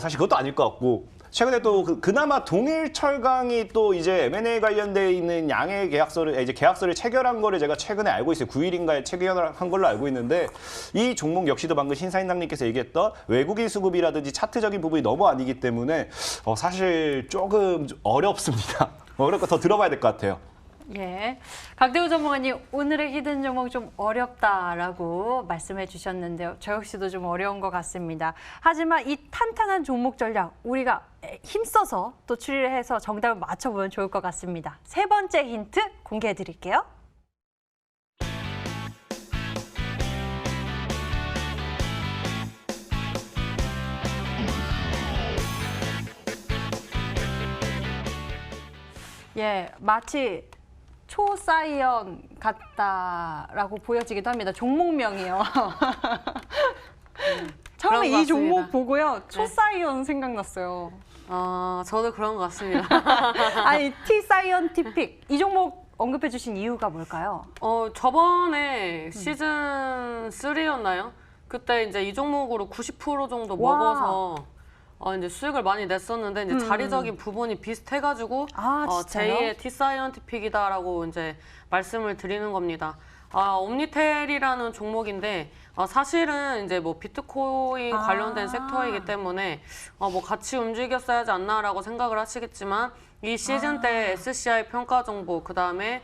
사실 그것도 아닐 것 같고 최근에 또 그나마 동일철강이 또 이제 M&A 관련돼 있는 양의 계약서를 체결한 거를 제가 최근에 알고 있어요. 9일인가에 체결한 걸로 알고 있는데 이 종목 역시도 방금 신사임당님께서 얘기했던 외국인 수급이라든지 차트적인 부분이 너무 아니기 때문에 사실 조금 어렵습니다. 어렵고 더 들어봐야 될 것 같아요. 예, 강태훈 전문가님 오늘의 히든 종목 좀 어렵다라고 말씀해 주셨는데요. 저 역시도 좀 어려운 것 같습니다. 하지만 이 탄탄한 종목 전략 우리가 힘써서 또 추리를 해서 정답을 맞춰보면 좋을 것 같습니다. 세 번째 힌트 공개해 드릴게요. 예, 마치 초사이언 같다라고 보여지기도 합니다. 종목명이요. 처음에 이 종목 보고요. 초사이언 생각났어요. 저도 그런 것 같습니다. 아니, T-사이언티픽. 이 종목 언급해 주신 이유가 뭘까요? 저번에 시즌 3였나요? 그때 이제 이 종목으로 90% 정도 먹어서 이제 수익을 많이 냈었는데 이제 자리적인 부분이 비슷해가지고 제2의 T-사이언티픽이다라고 이제 말씀을 드리는 겁니다. 옴니텔이라는 종목인데 사실은 이제 뭐 비트코인 관련된 섹터이기 때문에 뭐 같이 움직였어야 하지 않나라고 생각을 하시겠지만 이 시즌 때 SCI 평가 정보 그다음에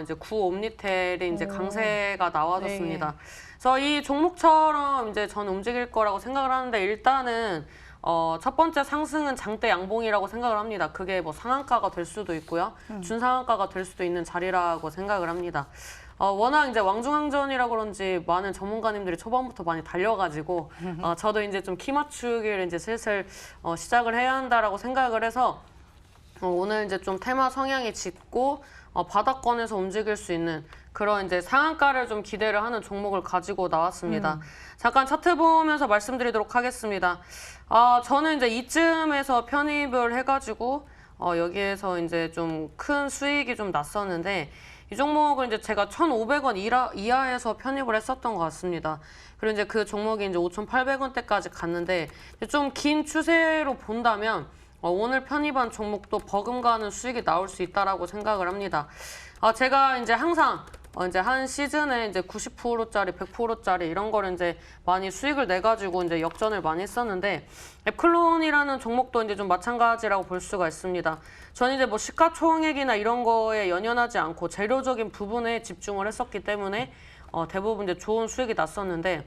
이제 구옴니텔이 이제 강세가 나와줬습니다. 그래서 이 종목처럼 이제 저는 움직일 거라고 생각을 하는데 일단은 첫 번째 상승은 장대 양봉이라고 생각을 합니다. 그게 뭐 상한가가 될 수도 있고요. 준상한가가 될 수도 있는 자리라고 생각을 합니다. 워낙 이제 왕중왕전이라 그런지 많은 전문가님들이 초반부터 많이 달려가지고 저도 이제 좀 키 맞추기를 이제 슬슬 시작을 해야 한다라고 생각을 해서 오늘 이제 좀 테마 성향이 짙고 바닥권에서 움직일 수 있는 그런 이제 상한가를 좀 기대를 하는 종목을 가지고 나왔습니다. 잠깐 차트 보면서 말씀드리도록 하겠습니다. 저는 이제 이쯤에서 편입을 해가지고 여기에서 이제 좀 큰 수익이 좀 났었는데 이 종목을 이제 제가 1,500원 이하에서 편입을 했었던 것 같습니다. 그리고 이제 그 종목이 이제 5,800원대까지 갔는데 좀 긴 추세로 본다면 오늘 편입한 종목도 버금가는 수익이 나올 수 있다라고 생각을 합니다. 제가 이제 항상 이제 한 시즌에 이제 90%짜리, 100%짜리 이런 거를 이제 많이 수익을 내가지고 이제 역전을 많이 했었는데 앱클론이라는 종목도 이제 좀 마찬가지라고 볼 수가 있습니다. 저는 이제 뭐 시가총액이나 이런 거에 연연하지 않고 재료적인 부분에 집중을 했었기 때문에 대부분 이제 좋은 수익이 났었는데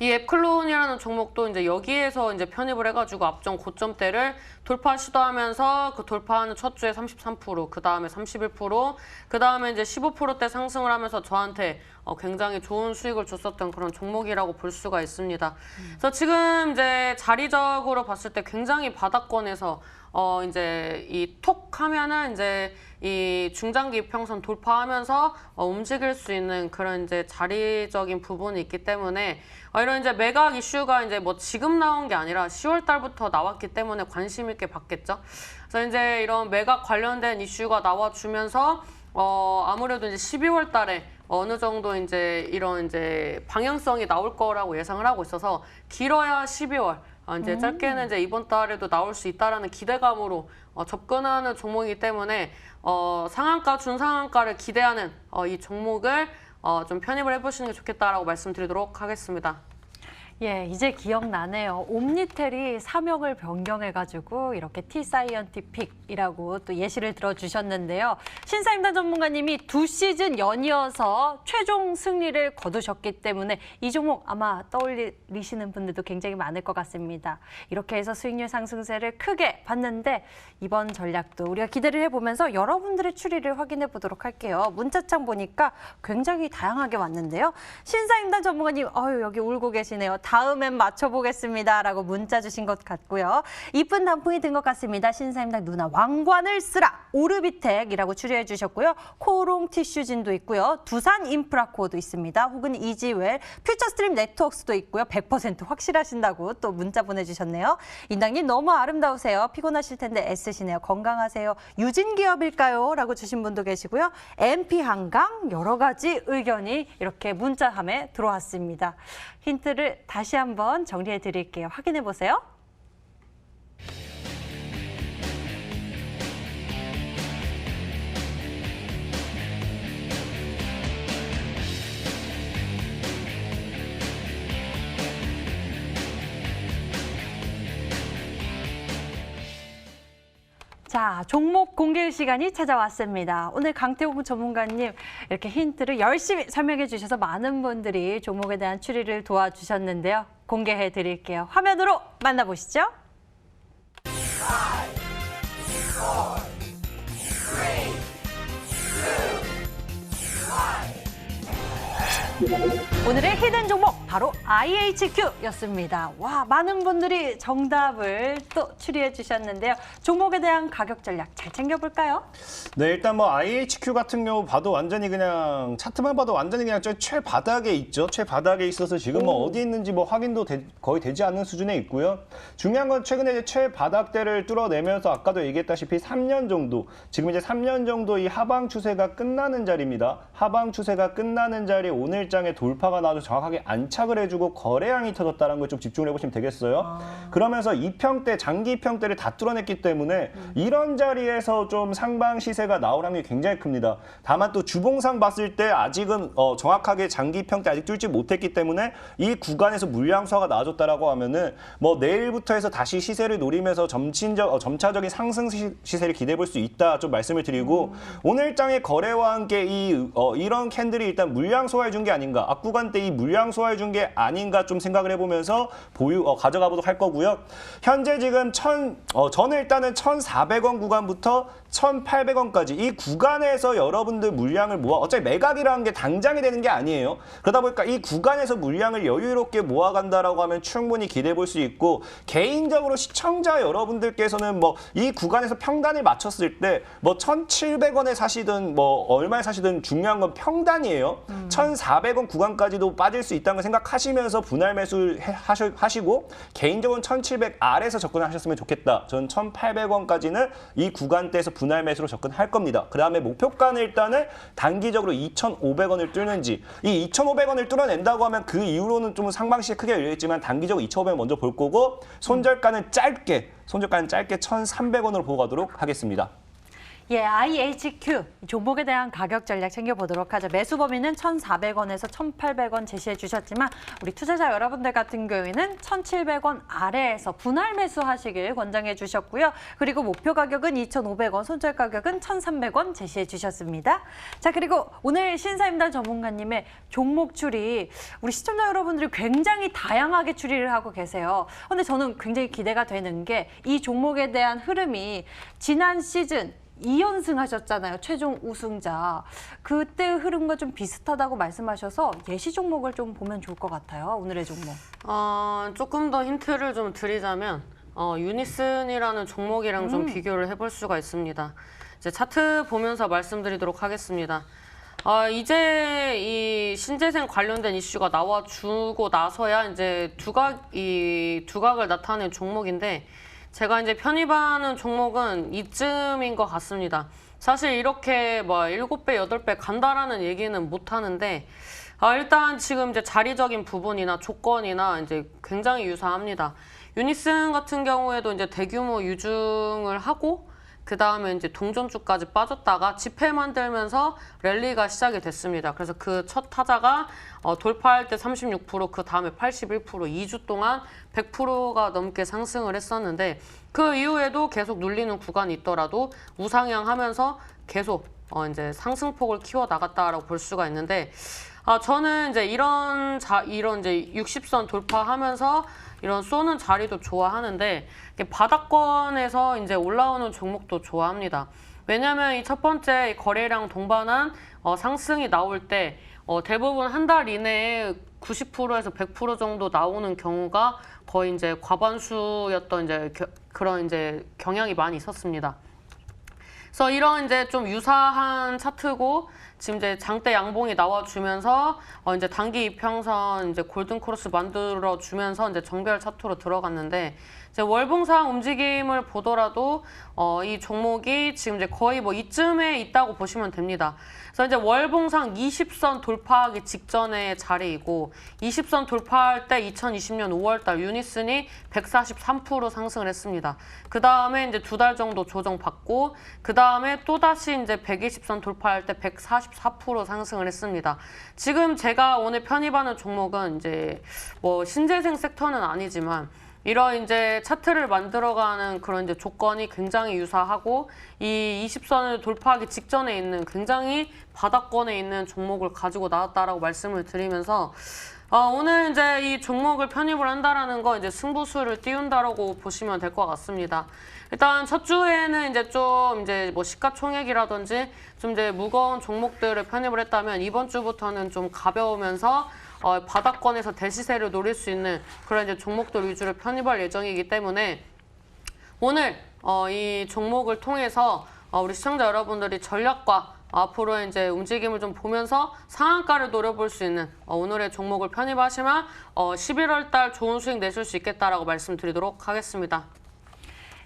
이 앱클론이라는 종목도 이제 여기에서 이제 편입을 해가지고 앞전 고점대를 돌파 시도하면서 그 돌파하는 첫 주에 33%, 그 다음에 31%, 그 다음에 이제 15%대 상승을 하면서 저한테 굉장히 좋은 수익을 줬었던 그런 종목이라고 볼 수가 있습니다. 그래서 지금 이제 자리적으로 봤을 때 굉장히 바닥권에서 이제 이 톡 하면은 이제 이 중장기 이평선 돌파하면서 움직일 수 있는 그런 이제 자리적인 부분이 있기 때문에 이런 이제 매각 이슈가 이제 뭐 지금 나온 게 아니라 10월 달부터 나왔기 때문에 관심 있게 봤겠죠. 그래서 이제 이런 매각 관련된 이슈가 나와주면서 아무래도 이제 12월 달에 어느 정도 이제 이런 이제 방향성이 나올 거라고 예상을 하고 있어서 길어야 12월. 이제 짧게는 이제 이번 달에도 나올 수 있다라는 기대감으로 접근하는 종목이기 때문에 상한가, 중상한가를 기대하는 이 종목을 좀 편입을 해보시는 게 좋겠다라고 말씀드리도록 하겠습니다. 예, 이제 기억나네요. 옴니텔이 사명을 변경해가지고 이렇게 T사이언티픽이라고 또 예시를 들어주셨는데요. 신사임당 전문가님이 2시즌 연이어서 최종 승리를 거두셨기 때문에 이 종목 아마 떠올리시는 분들도 굉장히 많을 것 같습니다. 이렇게 해서 수익률 상승세를 크게 봤는데 이번 전략도 우리가 기대를 해보면서 여러분들의 추리를 확인해 보도록 할게요. 문자창 보니까 굉장히 다양하게 왔는데요. 신사임당 전문가님, 여기 울고 계시네요. 다음엔 맞춰보겠습니다. 라고 문자 주신 것 같고요. 이쁜 단풍이 든 것 같습니다. 신사임당 누나 왕관을 쓰라. 오르비텍이라고 추리해 주셨고요. 코롱 티슈진도 있고요. 두산 인프라코어도 있습니다. 혹은 이지웰, 퓨처스트림 네트워크스도 있고요. 100% 확실하신다고 또 문자 보내주셨네요. 인당님 너무 아름다우세요. 피곤하실 텐데 애쓰시네요. 건강하세요. 유진기업일까요? 라고 주신 분도 계시고요. MP한강 여러 가지 의견이 이렇게 문자함에 들어왔습니다. 힌트를 다시 한번 정리해 드릴게요. 확인해 보세요. 자, 종목 공개 시간이 찾아왔습니다. 오늘 강태공 전문가님 이렇게 힌트를 열심히 설명해 주셔서 많은 분들이 종목에 대한 추리를 도와주셨는데요. 공개해 드릴게요. 화면으로 만나보시죠. 오늘의 히든 종목 바로 IHQ였습니다. 와, 많은 분들이 정답을 또 추리해 주셨는데요. 종목에 대한 가격 전략 잘 챙겨볼까요? 네, 일단 뭐 IHQ 같은 경우 봐도 완전히 그냥 차트만 봐도 완전히 그냥 저 최바닥에 있죠. 최바닥에 있어서 지금 뭐 어디 있는지 뭐 확인도 거의 되지 않는 수준에 있고요. 중요한 건 최근에 이제 최바닥대를 뚫어내면서 아까도 얘기했다시피 3년 정도, 지금 이제 3년 정도 이 하방 추세가 끝나는 자리입니다. 하방 추세가 끝나는 자리 오늘 장에 돌파가 나와서 정확하게 안착을 해주고 거래량이 터졌다는 걸 좀 집중을 해보시면 되겠어요. 그러면서 이평대, 장기 이평대를 다 뚫어냈기 때문에 이런 자리에서 좀 상방 시세가 나올 확률이 굉장히 큽니다. 다만 또 주봉상 봤을 때 아직은 정확하게 장기 이평대 아직 뚫지 못했기 때문에 이 구간에서 물량 수화가 나와줬다라고 하면은 뭐 내일부터 해서 다시 시세를 노리면서 점차적인 상승 시세를 기대해 볼 수 있다 좀 말씀을 드리고 오늘 장의 거래와 함께 이런 캔들이 일단 물량 소화해 준 게 아닌가, 앞구간 때 이 물량 소화해 준 게 아닌가 좀 생각을 해보면서 가져가 보도록 할 거고요. 현재 지금 저는 일단은 1,400원 구간부터 1,800원까지 이 구간에서 여러분들 물량을 모아, 어차피 매각이라는 게 당장이 되는 게 아니에요. 그러다 보니까 이 구간에서 물량을 여유롭게 모아간다라고 하면 충분히 기대해 볼 수 있고, 개인적으로 시청자 여러분들께서는 뭐 이 구간에서 평단을 맞췄을 때 뭐 1,700원에 사시든 뭐 얼마에 사시든 중요한 건 평단이에요. 1,400 400원 구간까지도 빠질 수 있다는 걸 생각하시면서 분할 매수 하시고 개인적으로는 1,700 아래에서 접근하셨으면 좋겠다. 저는 1,800원까지는 이 구간대에서 분할 매수로 접근할 겁니다. 그다음에 목표가는 일단은 단기적으로 2,500원을 뚫는지 이 2,500원을 뚫어낸다고 하면 그 이후로는 좀 상방시에 크게 열려있지만 단기적으로 2,500원 먼저 볼 거고 손절가는 짧게 1,300원으로 보고 가도록 하겠습니다. 예, IHQ 종목에 대한 가격 전략 챙겨보도록 하죠. 매수 범위는 1,400원에서 1,800원 제시해 주셨지만 우리 투자자 여러분들 같은 경우에는 1,700원 아래에서 분할 매수하시길 권장해 주셨고요. 그리고 목표 가격은 2,500원, 손절 가격은 1,300원 제시해 주셨습니다. 자, 그리고 오늘 신사임당 전문가님의 종목 추리 우리 시청자 여러분들이 굉장히 다양하게 추리를 하고 계세요. 근데 저는 굉장히 기대가 되는 게 이 종목에 대한 흐름이 지난 시즌 2연승 하셨잖아요. 최종 우승자. 그때 흐름과 좀 비슷하다고 말씀하셔서 예시 종목을 좀 보면 좋을 것 같아요. 오늘의 종목. 조금 더 힌트를 좀 드리자면 유니슨이라는 종목이랑 좀 비교를 해볼 수가 있습니다. 이제 차트 보면서 말씀드리도록 하겠습니다. 이제 이 신재생 관련된 이슈가 나와주고 나서야 이제 두각을 나타낸 종목인데 제가 이제 편입하는 종목은 이쯤인 것 같습니다. 사실 이렇게 뭐 7배, 8배 간다라는 얘기는 못 하는데 일단 지금 이제 자리적인 부분이나 조건이나 이제 굉장히 유사합니다. 유니슨 같은 경우에도 이제 대규모 유증을 하고 그 다음에 이제 동전주까지 빠졌다가 지폐 만들면서 랠리가 시작이 됐습니다. 그래서 그 첫 타자가 돌파할 때 36%, 그 다음에 81%, 2주 동안 100%가 넘게 상승을 했었는데 그 이후에도 계속 눌리는 구간이 있더라도 우상향하면서 계속 이제 상승폭을 키워 나갔다라고 볼 수가 있는데 저는 이제 이런 이제 60선 돌파하면서 이런 쏘는 자리도 좋아하는데 바닥권에서 이제 올라오는 종목도 좋아합니다. 왜냐하면 이 첫 번째 거래량 동반한 상승이 나올 때 대부분 한 달 이내에 90%에서 100% 정도 나오는 경우가 거의 이제 과반수였던 이제 그런 이제 경향이 많이 있었습니다. 그래서 이런 이제 좀 유사한 차트고 지금 이제 장대 양봉이 나와주면서 이제 단기 이평선 이제 골든 크로스 만들어 주면서 이제 정배열 차트로 들어갔는데 이제 월봉상 움직임을 보더라도 이 종목이 지금 이제 거의 뭐 이쯤에 있다고 보시면 됩니다. 그래서 이제 월봉상 20선 돌파하기 직전의 자리이고 20선 돌파할 때 2020년 5월달 유니슨이 143% 상승을 했습니다. 그 다음에 이제 2달 정도 조정받고 그 다음에 또 다시 이제 120선 돌파할 때 144% 상승을 했습니다. 지금 제가 오늘 편입하는 종목은 이제 뭐 신재생 섹터는 아니지만 이런 이제 차트를 만들어가는 그런 이제 조건이 굉장히 유사하고 이 20선을 돌파하기 직전에 있는 굉장히 바닥권에 있는 종목을 가지고 나왔다라고 말씀을 드리면서 오늘 이제 이 종목을 편입을 한다라는 거 이제 승부수를 띄운다라고 보시면 될 것 같습니다. 일단 첫 주에는 이제 좀 이제 뭐 시가총액이라든지 좀 이제 무거운 종목들을 편입을 했다면 이번 주부터는 좀 가벼우면서 바닥권에서 대시세를 노릴 수 있는 그런 이제 종목들 위주로 편입할 예정이기 때문에 오늘 이 종목을 통해서 우리 시청자 여러분들이 전략과 앞으로 이제 움직임을 좀 보면서 상한가를 노려볼 수 있는 오늘의 종목을 편입하시면 11월 달 좋은 수익 내실 수 있겠다라고 말씀드리도록 하겠습니다.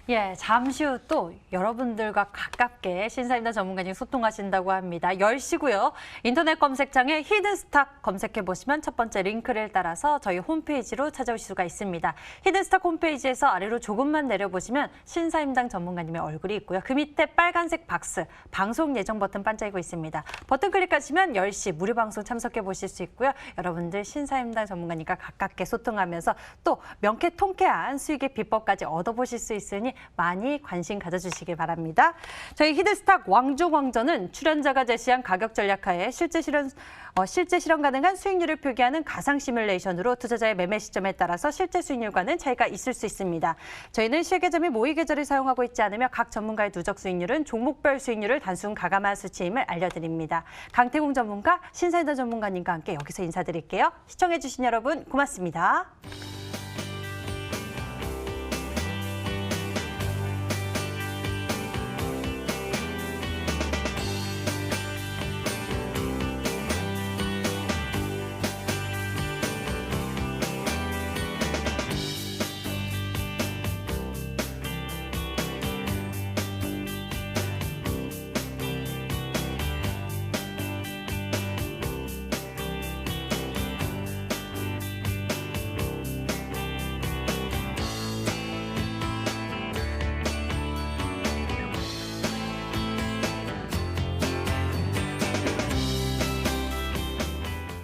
예, 잠시 후 또 여러분들과 가깝게 신사임당 전문가님 소통하신다고 합니다. 10시고요. 인터넷 검색창에 히든스탁 검색해보시면 첫 번째 링크를 따라서 저희 홈페이지로 찾아오실 수가 있습니다. 히든스탁 홈페이지에서 아래로 조금만 내려보시면 신사임당 전문가님의 얼굴이 있고요. 그 밑에 빨간색 박스, 방송 예정 버튼 반짝이고 있습니다. 버튼 클릭하시면 10시 무료 방송 참석해보실 수 있고요. 여러분들 신사임당 전문가님과 가깝게 소통하면서 또 명쾌 통쾌한 수익의 비법까지 얻어보실 수 있으니 많이 관심 가져주시길 바랍니다. 저희 히든스탁 왕중왕전은 출연자가 제시한 가격 전략하에 실제 실현 가능한 수익률을 표기하는 가상 시뮬레이션으로 투자자의 매매 시점에 따라서 실제 수익률과는 차이가 있을 수 있습니다. 저희는 실계좌 및 모의 계좌를 사용하고 있지 않으며 각 전문가의 누적 수익률은 종목별 수익률을 단순 가감한 수치임을 알려드립니다. 강태공 전문가, 신사임당 전문가님과 함께 여기서 인사드릴게요. 시청해주신 여러분 고맙습니다.